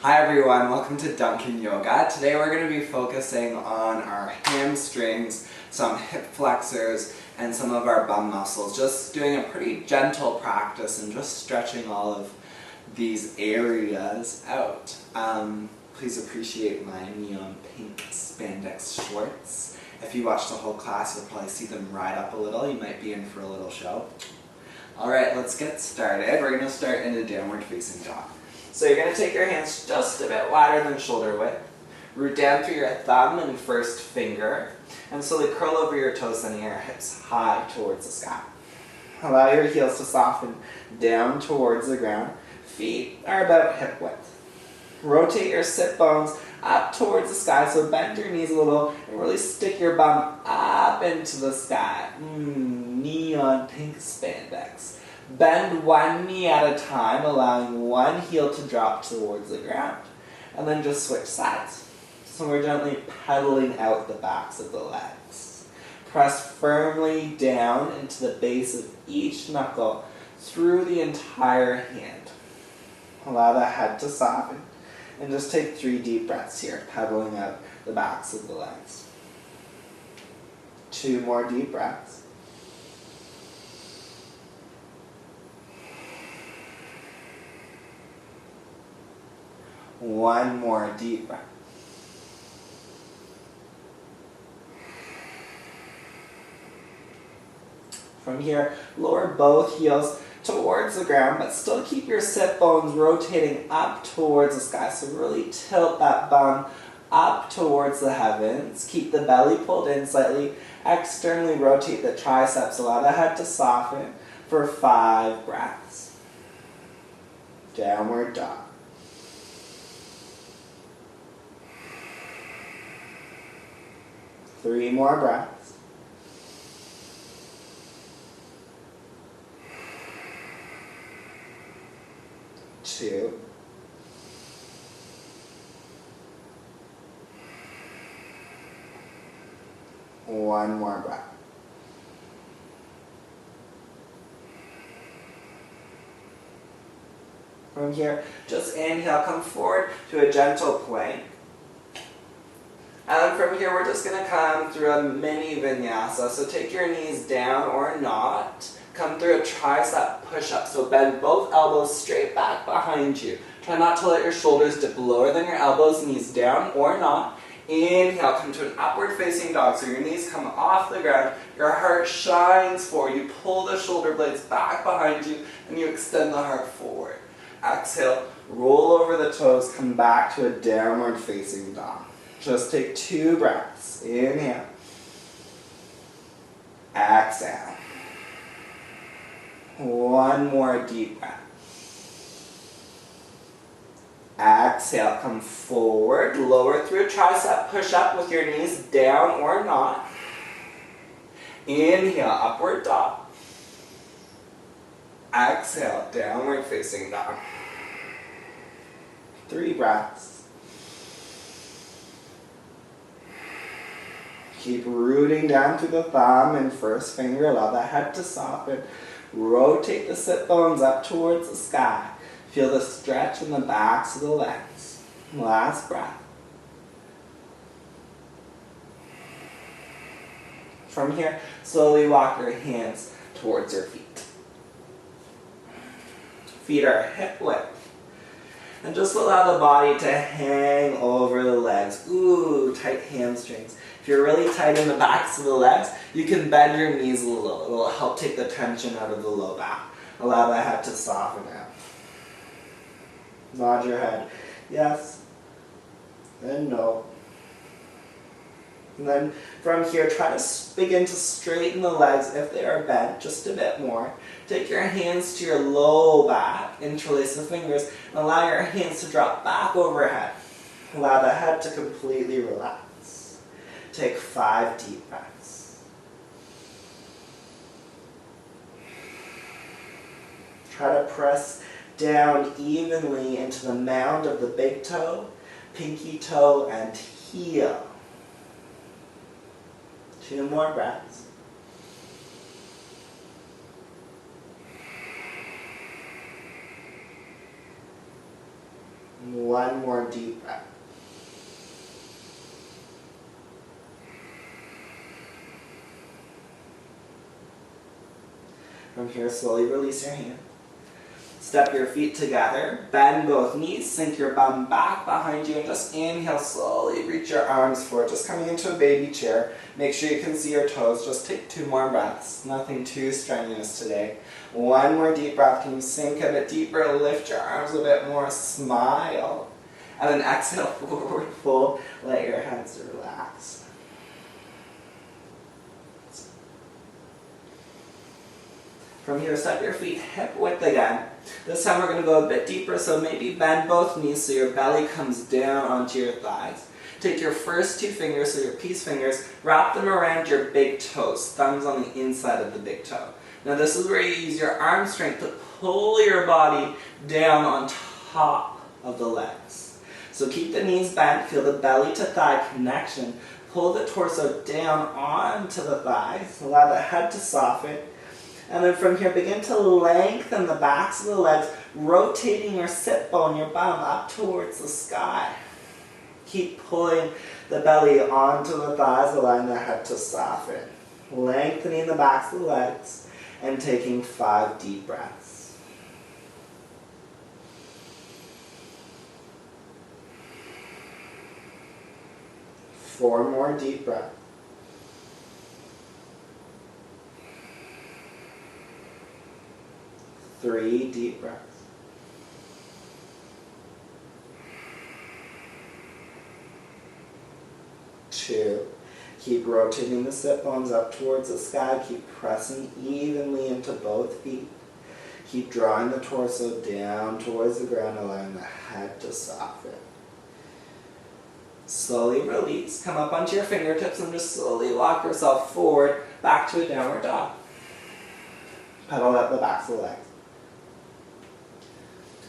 Hi everyone, welcome to Duncan Yoga. Today we're going to be focusing on our hamstrings, some hip flexors, and some of our bum muscles. Just doing a pretty gentle practice and just stretching all of these areas out. Please appreciate my neon pink spandex shorts. If you watch the whole class, you'll probably see them ride up a little. You might be in for a little show. Alright, let's get started. We're going to start in a downward facing dog. So you're going to take your hands just a bit wider than shoulder width, root down through your thumb and first finger, and slowly curl over your toes, sending your hips high towards the sky. Allow your heels to soften down towards the ground. Feet are about hip width. Rotate your sit bones up towards the sky, so bend your knees a little and really stick your bum up into the sky. Neon pink spandex. Bend one knee at a time, allowing one heel to drop towards the ground. And then just switch sides. So we're gently pedaling out the backs of the legs. Press firmly down into the base of each knuckle through the entire hand. Allow the head to soften. And just take 3 deep breaths here, pedaling out the backs of the legs. 2 more deep breaths. One more deep breath. From here, lower both heels towards the ground, but still keep your sit bones rotating up towards the sky. So really tilt that bum up towards the heavens. Keep the belly pulled in slightly. Externally rotate the triceps. Allow the head to soften for 5 breaths. Downward dog. Three more breaths. Two. One more breath. From here, just inhale, come forward to a gentle plank. And from here, we're just going to come through a mini vinyasa. So take your knees down or not. Come through a tricep push-up. So bend both elbows straight back behind you. Try not to let your shoulders dip lower than your elbows, knees down or not. Inhale, come to an upward facing dog. So your knees come off the ground. Your heart shines forward. You pull the shoulder blades back behind you and you extend the heart forward. Exhale, roll over the toes, come back to a downward facing dog. Just take 2 breaths. Inhale. Exhale. One more deep breath. Exhale, come forward. Lower through a tricep push-up with your knees down or not. Inhale, upward dog. Exhale, downward facing dog. 3 breaths. Keep rooting down through the thumb and first finger. Allow the head to soften. Rotate the sit bones up towards the sky. Feel the stretch in the backs of the legs. Last breath. From here, slowly walk your hands towards your feet. Feet are hip width. And just allow the body to hang over the legs. Ooh, tight hamstrings. If you're really tight in the backs of the legs, you can bend your knees a little. It will help take the tension out of the low back. Allow the head to soften out. Nod your head. Yes. And no. And then from here, try to begin to straighten the legs if they are bent just a bit more. Take your hands to your low back, interlace the fingers, and allow your hands to drop back overhead. Allow the head to completely relax. Take 5 deep breaths. Try to press down evenly into the mound of the big toe, pinky toe, and heel. 2 more breaths. One more deep breath. From here, slowly release your hand. Step your feet together, bend both knees, sink your bum back behind you, and just inhale slowly, reach your arms forward, just coming into a baby chair. Make sure you can see your toes, just take 2 more breaths, nothing too strenuous today. One more deep breath, can you sink a bit deeper, lift your arms a bit more, smile. And then exhale, forward fold, let your heads relax. From here, step your feet hip width again. This time we're going to go a bit deeper, so maybe bend both knees so your belly comes down onto your thighs. Take your first 2 fingers, so your peace fingers, wrap them around your big toes, thumbs on the inside of the big toe. Now this is where you use your arm strength to pull your body down on top of the legs. So keep the knees bent, feel the belly to thigh connection, pull the torso down onto the thighs, allow the head to soften. And then from here, begin to lengthen the backs of the legs, rotating your sit bone, your bum, up towards the sky. Keep pulling the belly onto the thighs, allowing the head to soften. Lengthening the backs of the legs, and taking 5 deep breaths. Four more deep breaths. 3 deep breaths. 2. Keep rotating the sit bones up towards the sky. Keep pressing evenly into both feet. Keep drawing the torso down towards the ground, allowing the head to soften. Slowly release. Come up onto your fingertips and just slowly walk yourself forward back to a downward dog. Pedal up the backs of the legs.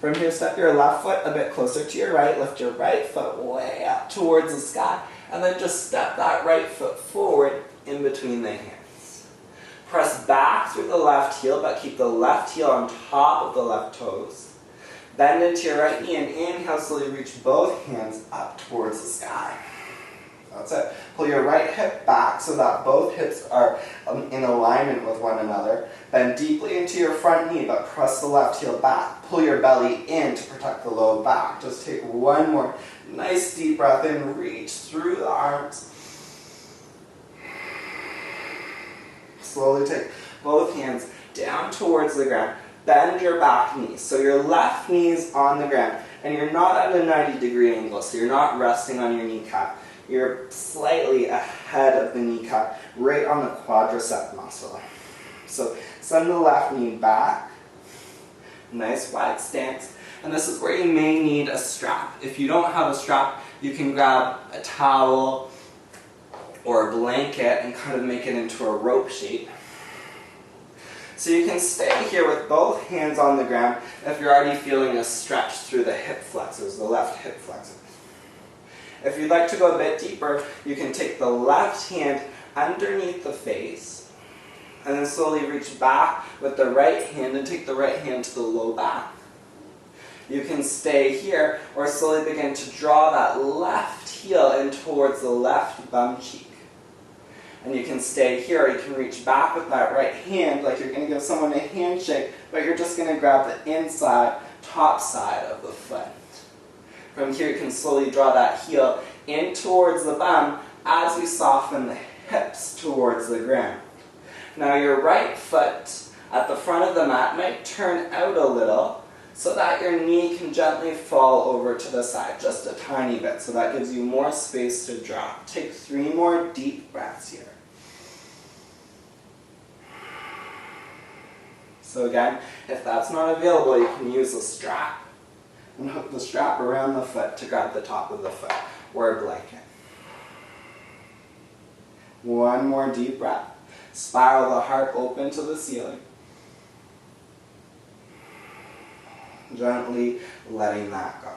From here, step your left foot a bit closer to your right. Lift your right foot way up towards the sky. And then just step that right foot forward in between the hands. Press back through the left heel, but keep the left heel on top of the left toes. Bend into your right knee and inhale, slowly reach both hands up towards the sky. That's it. Pull your right hip back so that both hips are in alignment with one another. Bend deeply into your front knee, but press the left heel back. Pull your belly in to protect the low back. Just take one more nice deep breath in. Reach through the arms. Slowly take both hands down towards the ground. Bend your back knee. So your left knee is on the ground. And you're not at a 90-degree angle, so you're not resting on your kneecap. You're slightly ahead of the kneecap, right on the quadricep muscle. So send the left knee back. Nice wide stance. And this is where you may need a strap. If you don't have a strap, you can grab a towel or a blanket and kind of make it into a rope shape. So you can stay here with both hands on the ground if you're already feeling a stretch through the hip flexors, the left hip flexors. If you'd like to go a bit deeper, you can take the left hand underneath the face and then slowly reach back with the right hand and take the right hand to the low back. You can stay here or slowly begin to draw that left heel in towards the left bum cheek. And you can stay here, or you can reach back with that right hand like you're going to give someone a handshake, but you're just going to grab the inside, top side of the foot. From here, you can slowly draw that heel in towards the bum as you soften the hips towards the ground. Now your right foot at the front of the mat might turn out a little so that your knee can gently fall over to the side, just a tiny bit, so that gives you more space to drop. Take 3 more deep breaths here. So again, if that's not available, you can use a strap and hook the strap around the foot to grab the top of the foot, or a blanket. 1 more deep breath. Spiral the heart open to the ceiling. Gently letting that go.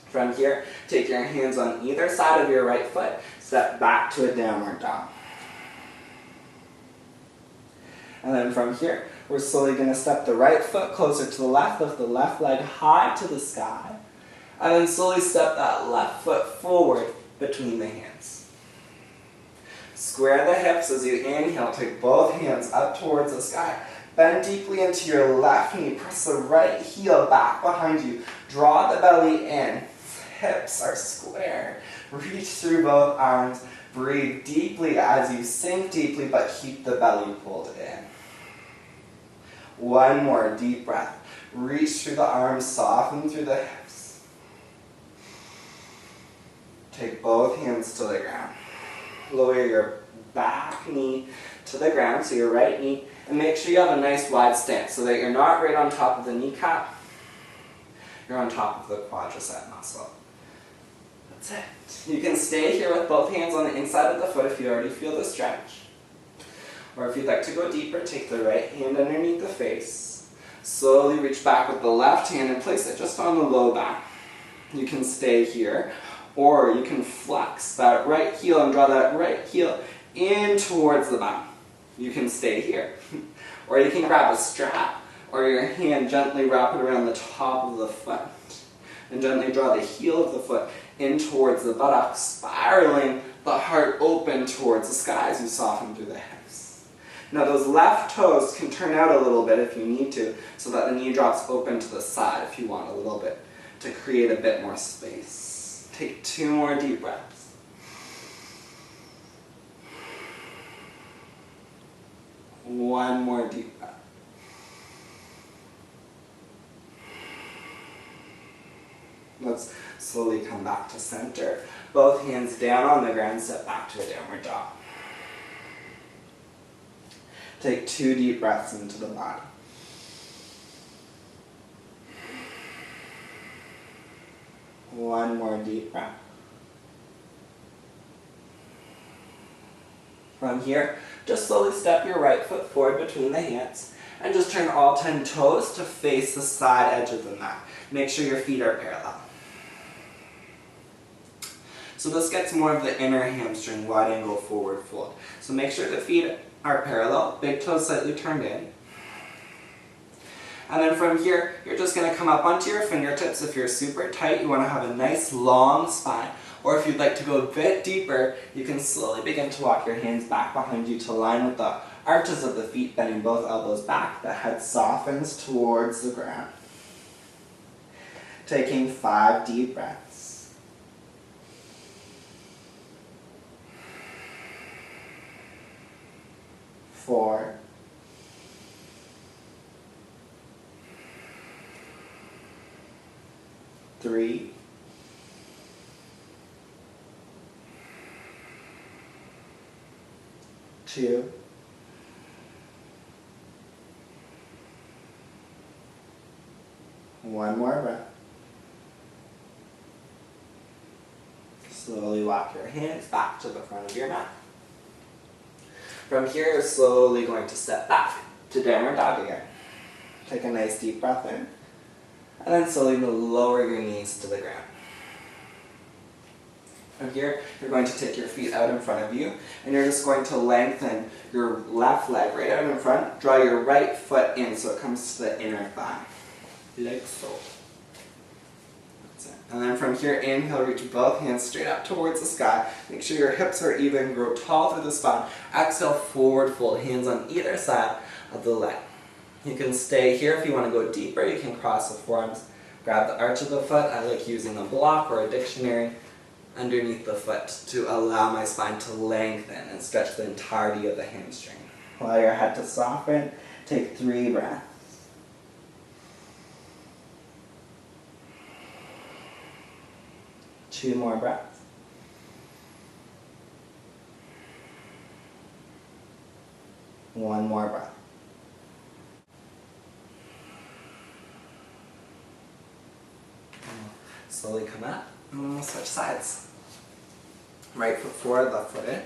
From here, take your hands on either side of your right foot, step back to a downward dog. And then from here, We're slowly going to step the right foot closer to the left, lift the left leg high to the sky, and then slowly step that left foot forward between the hands. Square the hips as you inhale, take both hands up towards the sky. Bend deeply into your left knee, press the right heel back behind you. Draw the belly in, hips are square. Reach through both arms, breathe deeply as you sink deeply, but keep the belly pulled in. One more deep breath. Reach through the arms, soften through the hips. Take both hands to the ground. Lower your back knee to the ground, so your right knee, and make sure you have a nice wide stance so that you're not right on top of the kneecap, you're on top of the quadricep muscle. That's it. You can stay here with both hands on the inside of the foot if you already feel the stretch. Or if you'd like to go deeper, take the right hand underneath the face. Slowly reach back with the left hand and place it just on the low back. You can stay here, or you can flex that right heel and draw that right heel in towards the back. You can stay here. Or you can grab a strap, or your hand gently wrap it around the top of the foot. And gently draw the heel of the foot in towards the buttocks, spiraling the heart open towards the sky as you soften through the hips. Now those left toes can turn out a little bit if you need to, so that the knee drops open to the side if you want a little bit, to create a bit more space. Take 2 more deep breaths. One more deep breath. Let's slowly come back to center. Both hands down on the ground, step back to a downward dog. Take 2 deep breaths into the body. One more deep breath. From here, just slowly step your right foot forward between the hands and just turn all 10 toes to face the side edge of the mat. Make sure your feet are parallel. So this gets more of the inner hamstring wide angle forward fold. So make sure the feet are parallel, big toes slightly turned in. And then from here, you're just going to come up onto your fingertips. If you're super tight, you want to have a nice long spine. Or if you'd like to go a bit deeper, you can slowly begin to walk your hands back behind you to align with the arches of the feet, bending both elbows back. The head softens towards the ground. Taking 5 deep breaths. 4. 3. 2. 1 more breath. Slowly walk your hands back to the front of your mat. From here, you're slowly going to step back to downward dog again. Take a nice deep breath in, and then slowly lower your knees to the ground. From here, you're going to take your feet out in front of you, and you're just going to lengthen your left leg right out in front. Draw your right foot in so it comes to the inner thigh, like so. That's it. And then from here, inhale, reach both hands straight up towards the sky. Make sure your hips are even, grow tall through the spine. Exhale, forward fold, hands on either side of the leg. You can stay here if you want to go deeper. You can cross the forearms, grab the arch of the foot. I like using a block or a dictionary underneath the foot to allow my spine to lengthen and stretch the entirety of the hamstring. Allow your head to soften. Take 3 breaths. 2 more breaths. 1 more breath. Slowly come up, and we'll switch sides. Right foot forward, left foot in.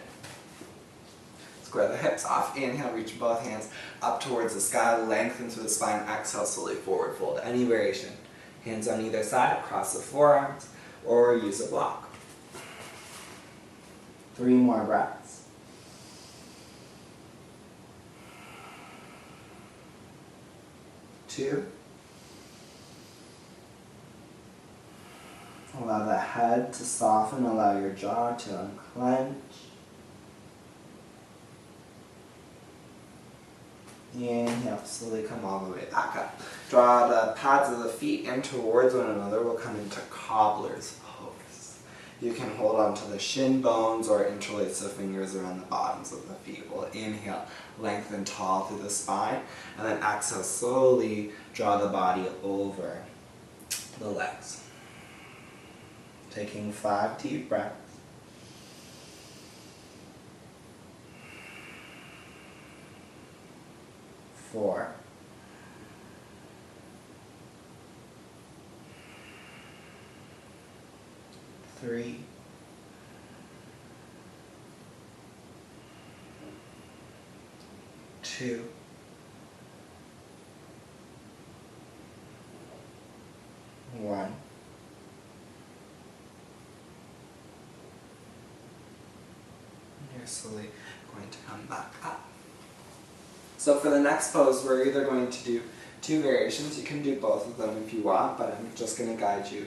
Square the hips off. Inhale, reach both hands up towards the sky, lengthen through the spine. Exhale, slowly forward fold. Any variation. Hands on either side, across the forearms, or use a block. 3 more breaths. 2. Allow the head to soften, allow your jaw to unclench. Inhale, slowly come all the way back up. Draw the pads of the feet in towards one another. We'll come into cobbler's pose. You can hold on to the shin bones or interlace the fingers around the bottoms of the feet. We'll inhale, lengthen tall through the spine, and then exhale, slowly draw the body over the legs. Taking 5 deep breaths. 4. 3. 2. 1. You're slowly going to come back up. So for the next pose, we're either going to do 2 variations. You can do both of them if you want, but I'm just going to guide you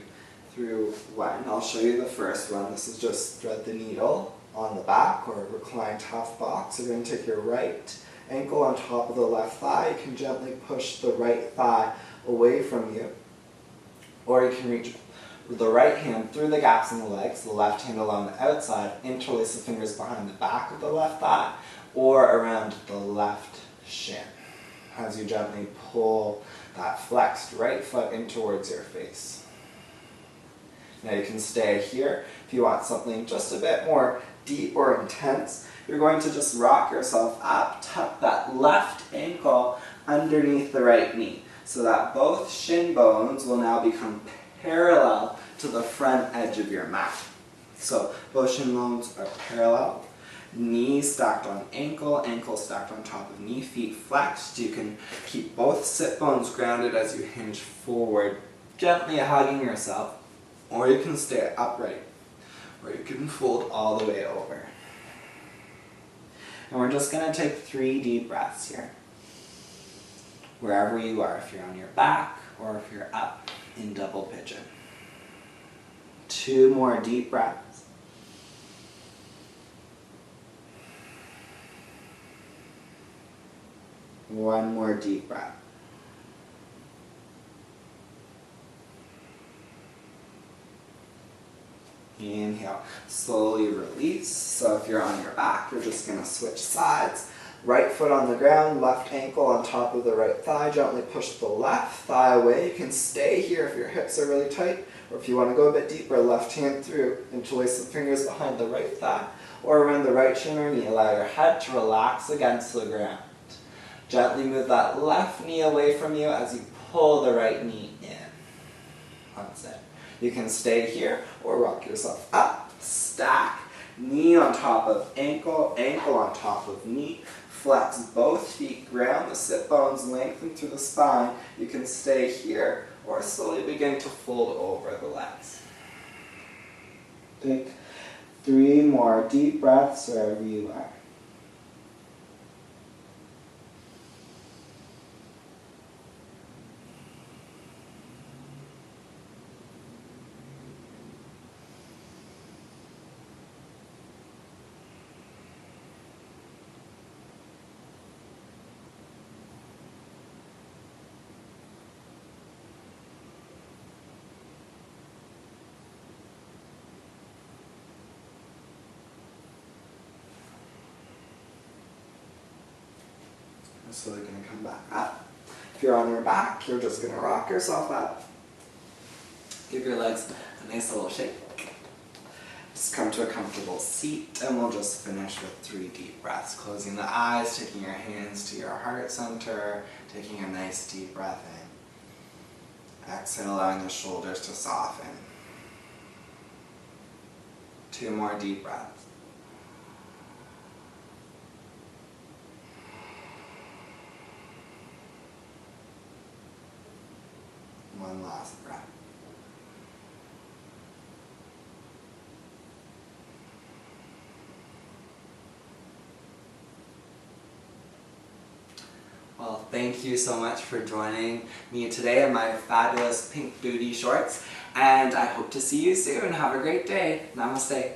through one. I'll show you the first one. This is just thread the needle on the back or reclined half box. You're going to take your right ankle on top of the left thigh. You can gently push the right thigh away from you, or you can reach the right hand through the gaps in the legs, the left hand along the outside, interlace the fingers behind the back of the left thigh or around the left shin as you gently pull that flexed right foot in towards your face. Now you can stay here. If you want something just a bit more deep or intense, you're going to just rock yourself up, tuck that left ankle underneath the right knee so that both shin bones will now become parallel to the front edge of your mat. So both shin bones are parallel, knees stacked on ankle, ankle stacked on top of knee, feet flexed. You can keep both sit bones grounded as you hinge forward, gently hugging yourself, or you can stay upright, or you can fold all the way over. And we're just going to take 3 deep breaths here, wherever you are, if you're on your back or if you're up in double pigeon. 2 more deep breaths. 1 more deep breath. Inhale, slowly release. So if you're on your back, you're just going to switch sides. Right foot on the ground, left ankle on top of the right thigh. Gently push the left thigh away. You can stay here if your hips are really tight, or if you want to go a bit deeper, left hand through. Interlace the fingers behind the right thigh or around the right shin or knee. Allow your head to relax against the ground. Gently move that left knee away from you as you pull the right knee in. That's it. You can stay here or rock yourself up, stack, knee on top of ankle, ankle on top of knee. Flex both feet, ground the sit bones, lengthen through the spine. You can stay here or slowly begin to fold over the legs. Take 3 more deep breaths wherever you are. So they're going to come back up. If you're on your back, you're just going to rock yourself up. Give your legs a nice little shake. Just come to a comfortable seat, and we'll just finish with 3 deep breaths. Closing the eyes, taking your hands to your heart center, taking a nice deep breath in. Exhale, allowing the shoulders to soften. 2 more deep breaths. One last breath. Well, Well, thank you so much for joining me today in my fabulous pink booty shorts, and I hope to see you soon. Have a great day. Namaste.